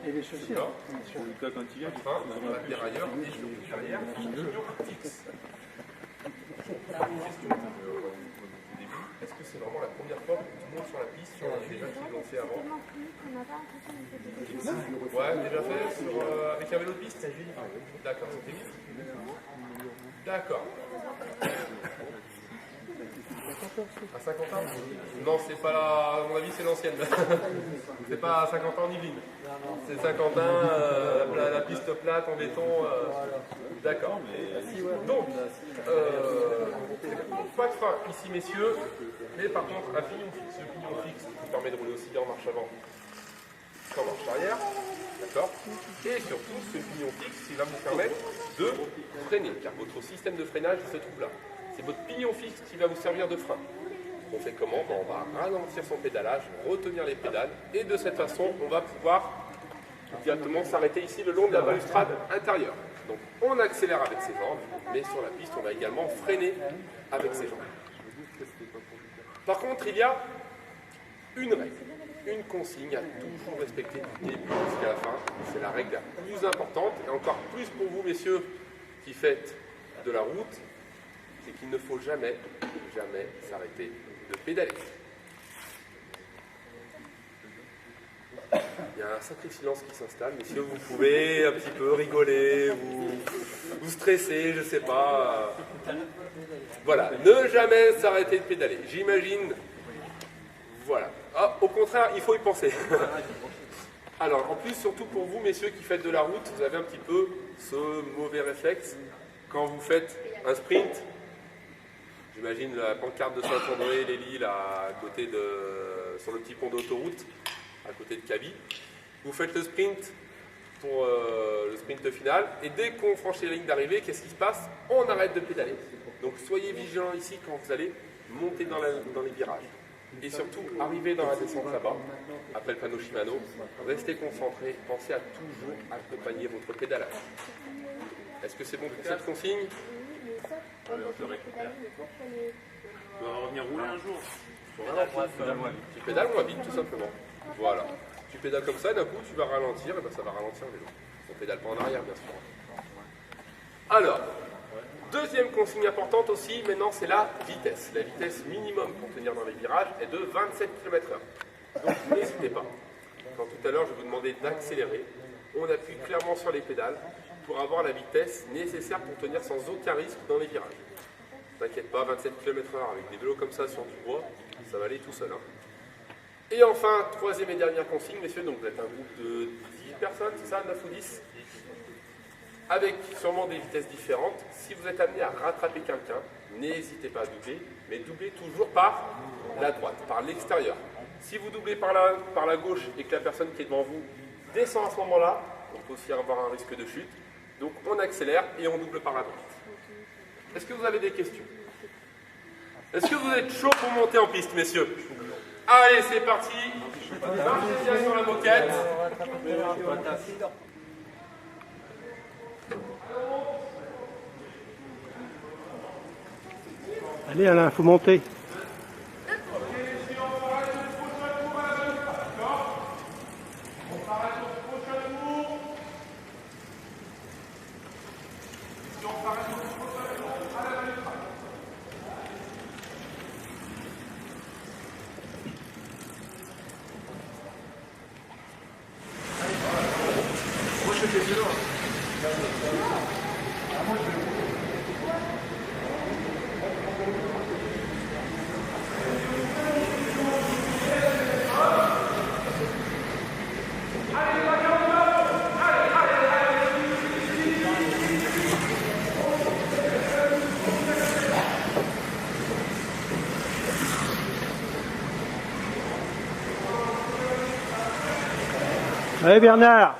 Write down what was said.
Et les chaussures. Sur le cas quand il vient, Enfin, on va dire ailleurs, et sur le carrière, pignon fixe. Question au début, est-ce que c'est vraiment la première fois que tout le monde sur la piste, sur les gens qui l'ont fait avant? Ouais, déjà fait avec un vélo de piste? D'accord, c'était vite. D'accord. À 50 ans? Non, c'est pas la... À mon avis, c'est l'ancienne. C'est pas à 50 ans en Yvelines. C'est Saint-Quentin, la piste plate en béton. D'accord. Donc, pas de frein ici, messieurs. Mais par contre, un pignon fixe. Le pignon fixe qui permet de rouler aussi bien en marche avant qu'en marche arrière. D'accord. Et surtout, ce pignon fixe, il va vous permettre de freiner. Car votre système de freinage se trouve là. C'est votre pignon fixe qui va vous servir de frein. On fait comment? On va ralentir son pédalage, retenir les pédales, et de cette façon, on va pouvoir directement s'arrêter ici le long de la balustrade intérieure. Donc on accélère avec ses jambes, mais sur la piste, on va également freiner avec ses jambes. Par contre, il y a une règle, une consigne à toujours respecter du début jusqu'à la fin. C'est la règle la plus importante, et encore plus pour vous, messieurs, qui faites de la route, c'est qu'il ne faut jamais, jamais s'arrêter de pédaler. Il y a un sacré silence qui s'installe, messieurs, vous pouvez un petit peu rigoler, vous stresser, je sais pas. Voilà, ne jamais s'arrêter de pédaler. J'imagine, voilà. Ah, au contraire, il faut y penser. Alors, en plus, surtout pour vous, messieurs, qui faites de la route, vous avez un petit peu ce mauvais réflexe. Quand vous faites un sprint, j'imagine la pancarte de Saint-André, les Lilles, à côté sur le petit pont d'autoroute, à côté de Cabi. Vous faites le sprint pour le sprint final, et dès qu'on franchit la ligne d'arrivée, qu'est-ce qui se passe? On arrête de pédaler. Donc soyez vigilants ici quand vous allez monter dans les virages. Et surtout, arrivez dans la descente là-bas, après le panneau Shimano, restez concentrés, pensez à toujours accompagner votre pédalage. Est-ce que c'est bon pour cette consigne? Allez, on se récupère. On va revenir rouler un jour. Tu pédales moins vite, tout simplement. Voilà. Tu pédales comme ça, d'un coup, tu vas ralentir, et ben ça va ralentir le vélo. On pédale pas en arrière, bien sûr. Alors, deuxième consigne importante aussi, maintenant, c'est la vitesse. La vitesse minimum pour tenir dans les virages est de 27 km/h. Donc, n'hésitez pas. Quand tout à l'heure, je vous demandais d'accélérer, on appuie clairement sur les pédales pour avoir la vitesse nécessaire pour tenir sans aucun risque dans les virages. T'inquiète pas, 27 km/h avec des vélos comme ça sur du bois, ça va aller tout seul. Hein. Et enfin, troisième et dernière consigne, messieurs, donc vous êtes un groupe de 10 personnes, c'est ça, 9 ou 10, avec sûrement des vitesses différentes. Si vous êtes amené à rattraper quelqu'un, n'hésitez pas à doubler, mais doublez toujours par la droite, par l'extérieur. Si vous doublez par la gauche et que la personne qui est devant vous descend à ce moment-là, on peut aussi avoir un risque de chute. Donc on accélère et on double par la droite. Est-ce que vous avez des questions? Est-ce que vous êtes chaud pour monter en piste, messieurs? Allez, c'est parti. Marchez bien sur la moquette. Allez Alain, faut monter. Allez Bernard.